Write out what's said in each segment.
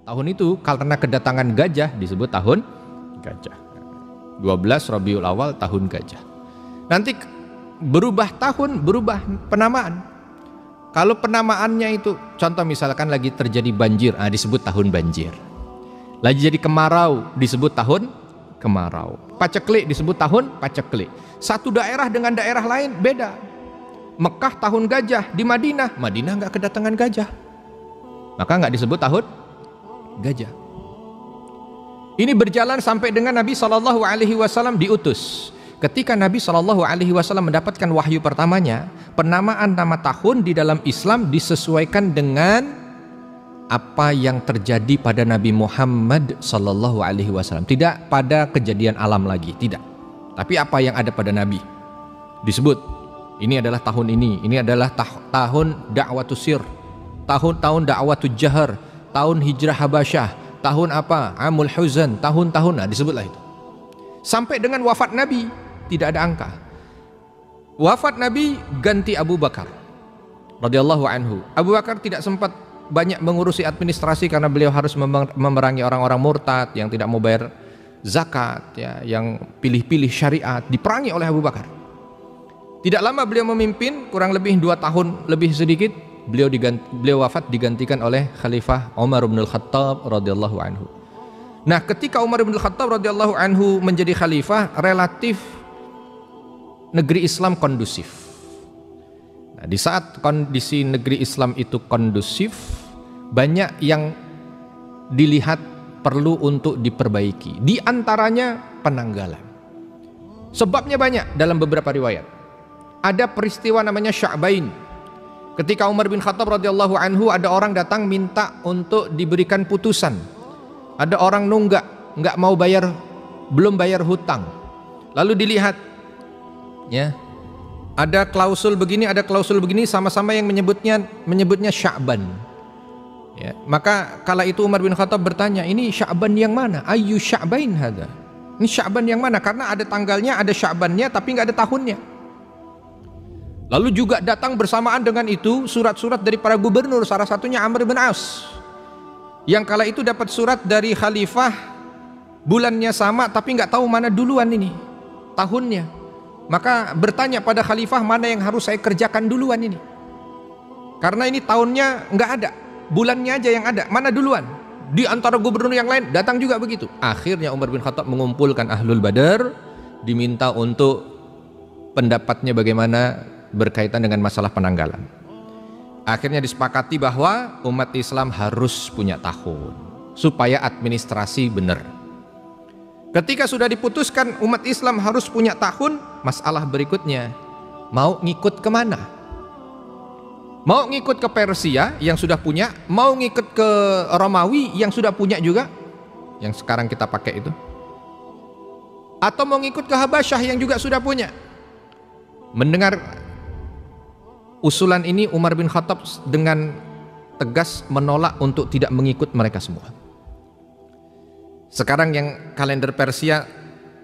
Tahun itu karena kedatangan gajah disebut tahun gajah. 12 Rabiul Awal tahun gajah. Nanti berubah tahun, berubah penamaan. Kalau penamaannya itu, contoh misalkan lagi terjadi banjir, disebut tahun banjir. Lagi jadi kemarau, disebut tahun kemarau. Paceklik disebut tahun paceklik. Satu daerah dengan daerah lain beda. Mekah tahun gajah, di Madinah nggak kedatangan gajah, maka nggak disebut tahun gajah. Ini berjalan sampai dengan Nabi SAW diutus. Ketika Nabi SAW mendapatkan wahyu pertamanya, penamaan nama tahun di dalam Islam disesuaikan dengan apa yang terjadi pada Nabi Muhammad SAW. Tidak pada kejadian alam lagi, tidak. Tapi apa yang ada pada Nabi disebut. Ini adalah tahun ini adalah tahun da'watus sir, tahun da'watul jahar, tahun hijrah Habasyah, tahun apa? Amul Huzan, tahun-tahun, disebutlah itu. Sampai dengan wafat Nabi tidak ada angka. Wafat Nabi ganti Abu Bakar radhiyallahu anhu. Abu Bakar tidak sempat banyak mengurusi administrasi karena beliau harus memerangi orang-orang murtad yang tidak mau bayar zakat, ya, yang pilih-pilih syariat, diperangi oleh Abu Bakar. Tidak lama beliau memimpin, kurang lebih 2 tahun lebih sedikit, beliau wafat, digantikan oleh Khalifah Umar bin Khattab radhiyallahu anhu. Nah, ketika Umar bin Khattab radhiyallahu anhu menjadi khalifah, relatif negeri Islam kondusif. Nah, di saat kondisi negeri Islam itu kondusif, banyak yang dilihat perlu untuk diperbaiki. Di antaranya penanggalan. Sebabnya banyak dalam beberapa riwayat. Ada peristiwa namanya Sya'bain. Ketika Umar bin Khattab radhiyallahu anhu, ada orang datang minta untuk diberikan putusan. Ada orang nunggak, nggak mau bayar, belum bayar hutang. Lalu dilihat, ya, ada klausul begini, sama-sama yang menyebutnya Sya'ban. Ya, maka kala itu Umar bin Khattab bertanya, ini Sya'ban yang mana? Ayyu Sya'bain hadza? Ini Sya'ban yang mana? Karena ada tanggalnya, ada Sya'bannya, tapi nggak ada tahunnya. Lalu juga datang bersamaan dengan itu surat-surat dari para gubernur, salah satunya Amr bin As, yang kala itu dapat surat dari khalifah, bulannya sama tapi nggak tahu mana duluan ini tahunnya. Maka bertanya pada khalifah, mana yang harus saya kerjakan duluan ini, karena ini tahunnya nggak ada, bulannya aja yang ada, mana duluan. Di antara gubernur yang lain datang juga begitu. Akhirnya Umar bin Khattab mengumpulkan Ahlul Badar, diminta untuk pendapatnya bagaimana berkaitan dengan masalah penanggalan. Akhirnya disepakati bahwa umat Islam harus punya tahun supaya administrasi benar. Ketika sudah diputuskan umat Islam harus punya tahun, masalah berikutnya, mau ngikut kemana? Mau ngikut ke Persia yang sudah punya, mau ngikut ke Romawi yang sudah punya juga, yang sekarang kita pakai itu, atau mau ngikut ke Habasyah yang juga sudah punya? Mendengar usulan ini, Umar bin Khattab dengan tegas menolak untuk tidak mengikut mereka semua. Sekarang yang kalender Persia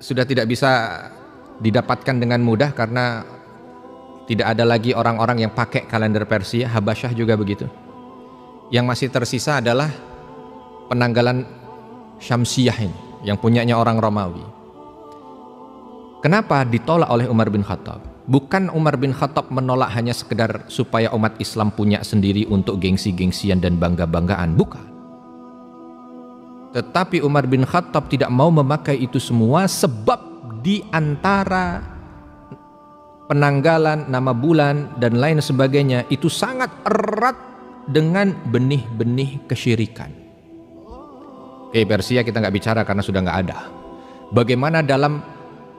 sudah tidak bisa didapatkan dengan mudah karena tidak ada lagi orang-orang yang pakai kalender Persia. Habasyah juga begitu. Yang masih tersisa adalah penanggalan Syamsiyah ini, yang punyanya orang Romawi. Kenapa ditolak oleh Umar bin Khattab? Bukan Umar bin Khattab menolak hanya sekedar supaya umat Islam punya sendiri untuk gengsi-gengsian dan bangga-banggaan, bukan. Tetapi Umar bin Khattab tidak mau memakai itu semua sebab di antara penanggalan, nama bulan dan lain sebagainya itu sangat erat dengan benih-benih kesyirikan. Oke, Persia kita nggak bicara karena sudah nggak ada. Bagaimana dalam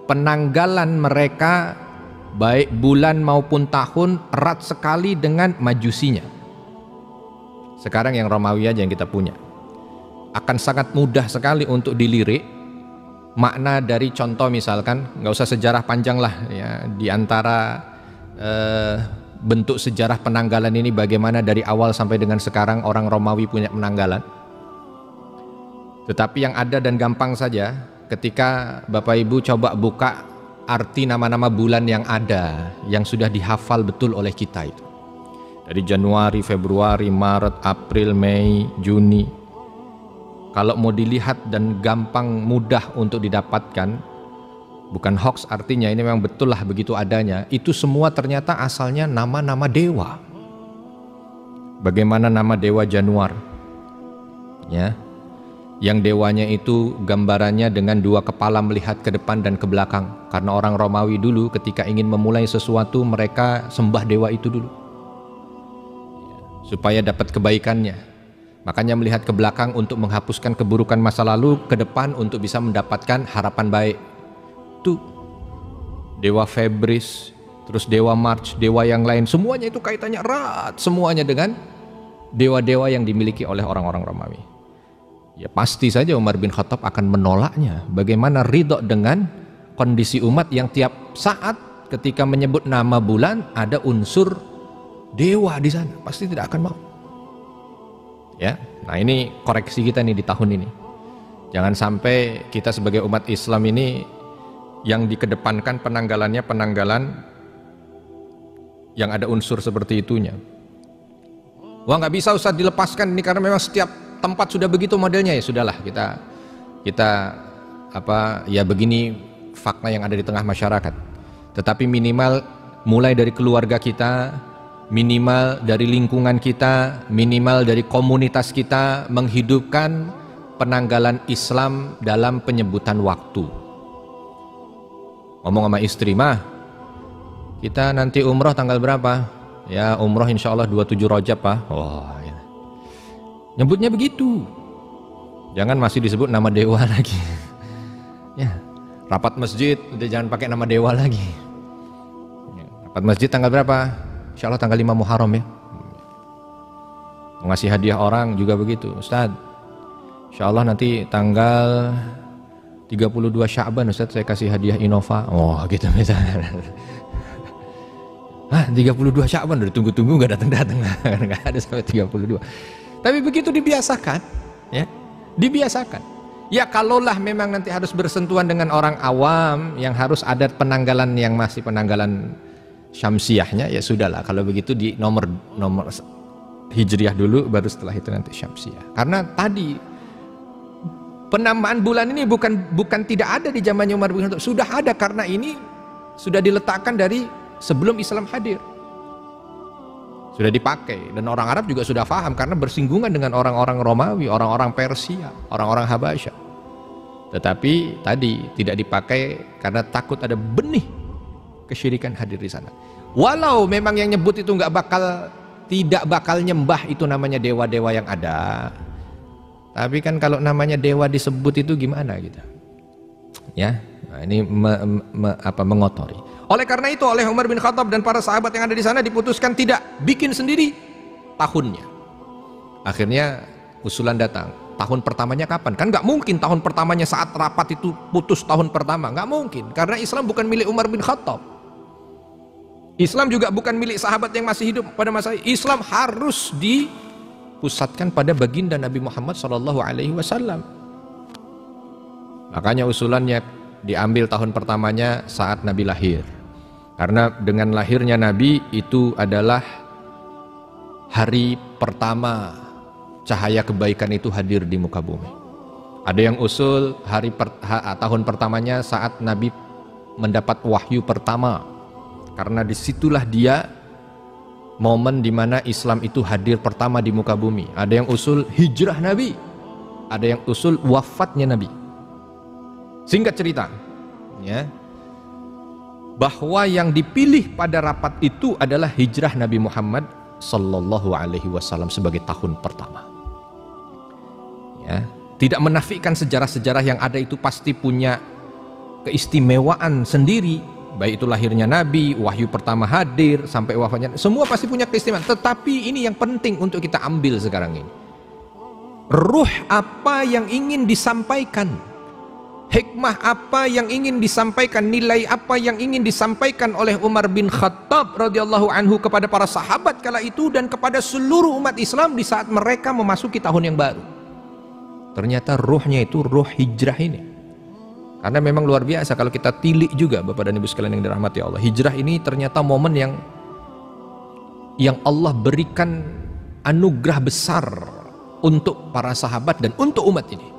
penanggalan mereka, baik bulan maupun tahun, erat sekali dengan majusinya. Sekarang yang Romawi aja yang kita punya, akan sangat mudah sekali untuk dilirik makna dari contoh, misalkan nggak usah sejarah panjang lah ya, di antara bentuk sejarah penanggalan ini bagaimana dari awal sampai dengan sekarang orang Romawi punya penanggalan. Tetapi yang ada dan gampang saja, ketika Bapak Ibu coba buka arti nama-nama bulan yang ada, yang sudah dihafal betul oleh kita itu, dari Januari, Februari, Maret, April, Mei, Juni, kalau mau dilihat dan gampang mudah untuk didapatkan, bukan hoax artinya, ini memang betul lah begitu adanya, itu semua ternyata asalnya nama-nama dewa. Bagaimana nama dewa Januar, ya, yang dewanya itu gambarannya dengan dua kepala melihat ke depan dan ke belakang, karena orang Romawi dulu ketika ingin memulai sesuatu mereka sembah dewa itu dulu supaya dapat kebaikannya. Makanya melihat ke belakang untuk menghapuskan keburukan masa lalu, ke depan untuk bisa mendapatkan harapan baik. Tuh dewa Febris, terus dewa March, dewa yang lain, semuanya itu kaitannya erat semuanya dengan dewa-dewa yang dimiliki oleh orang-orang Romawi. Ya pasti saja Umar bin Khattab akan menolaknya. Bagaimana ridho dengan kondisi umat yang tiap saat ketika menyebut nama bulan ada unsur dewa di sana, pasti tidak akan mau. Ya, nah ini koreksi kita nih di tahun ini. Jangan sampai kita sebagai umat Islam ini yang dikedepankan penanggalannya penanggalan yang ada unsur seperti itunya. Wah, nggak bisa Ustaz dilepaskan ini karena memang setiap tempat sudah begitu modelnya. Ya sudahlah, kita apa ya, begini fakta yang ada di tengah masyarakat. Tetapi minimal mulai dari keluarga kita, minimal dari lingkungan kita, minimal dari komunitas kita menghidupkan penanggalan Islam dalam penyebutan waktu. Ngomong sama istri, mah kita nanti umroh tanggal berapa? Ya umroh insya Allah 27 Rajab Pak. Oh, ya. Nyebutnya begitu. Jangan masih disebut nama dewa lagi. Ya, rapat masjid udah jangan pakai nama dewa lagi. Ya, rapat masjid tanggal berapa? Insya Allah tanggal 5 Muharram ya. Ngasih hadiah orang juga begitu, Ustaz. Insya Allah nanti tanggal 32 Sya'ban Ustaz saya kasih hadiah Innova. Oh gitu misalnya. Hah 32 Sya'ban udah tunggu-tunggu gak datang-datang. Gak ada sampai 32. Tapi begitu dibiasakan, ya, dibiasakan. Ya kalaulah memang nanti harus bersentuhan dengan orang awam yang harus ada penanggalan yang masih penanggalan syamsiahnya, ya sudahlah kalau begitu di nomor hijriah dulu baru setelah itu nanti syamsiah. Karena tadi penamaan bulan ini bukan tidak ada di zamannya Umar bin Khattab, sudah ada karena ini sudah diletakkan dari sebelum Islam hadir. Sudah dipakai dan orang Arab juga sudah paham karena bersinggungan dengan orang-orang Romawi, orang-orang Persia, orang-orang Habasyah. Tetapi tadi tidak dipakai karena takut ada benih kesyirikan hadir di sana. Walau memang yang nyebut itu tidak bakal nyembah itu namanya dewa-dewa yang ada. Tapi kan kalau namanya dewa disebut itu gimana gitu. Ya, nah ini mengotori. Oleh karena itu oleh Umar bin Khattab dan para sahabat yang ada di sana diputuskan tidak bikin sendiri tahunnya. Akhirnya usulan datang. Tahun pertamanya kapan? Kan nggak mungkin tahun pertamanya saat rapat itu putus tahun pertama, nggak mungkin. Karena Islam bukan milik Umar bin Khattab. Islam juga bukan milik sahabat yang masih hidup pada masa Islam harus dipusatkan pada baginda Nabi Muhammad SAW. Makanya usulannya diambil tahun pertamanya saat Nabi lahir. Karena dengan lahirnya Nabi itu adalah hari pertama cahaya kebaikan itu hadir di muka bumi. Ada yang usul tahun pertamanya saat Nabi mendapat wahyu pertama. Karena disitulah dia momen dimana Islam itu hadir pertama di muka bumi. Ada yang usul hijrah Nabi, ada yang usul wafatnya Nabi. Singkat cerita, ya, bahwa yang dipilih pada rapat itu adalah hijrah Nabi Muhammad Sallallahu Alaihi Wasallam sebagai tahun pertama. Ya, tidak menafikan sejarah-sejarah yang ada itu pasti punya keistimewaan sendiri. Baik itu lahirnya Nabi, wahyu pertama hadir, sampai wafatnya, semua pasti punya keistimewaan. Tetapi ini yang penting untuk kita ambil sekarang ini. Ruh apa yang ingin disampaikan, hikmah apa yang ingin disampaikan, nilai apa yang ingin disampaikan oleh Umar bin Khattab radhiyallahu anhu kepada para sahabat kala itu dan kepada seluruh umat Islam di saat mereka memasuki tahun yang baru. Ternyata ruhnya itu ruh hijrah ini. Karena memang luar biasa kalau kita tilik juga Bapak dan Ibu sekalian yang dirahmati Allah. Hijrah ini ternyata momen yang Allah berikan anugerah besar untuk para sahabat dan untuk umat ini.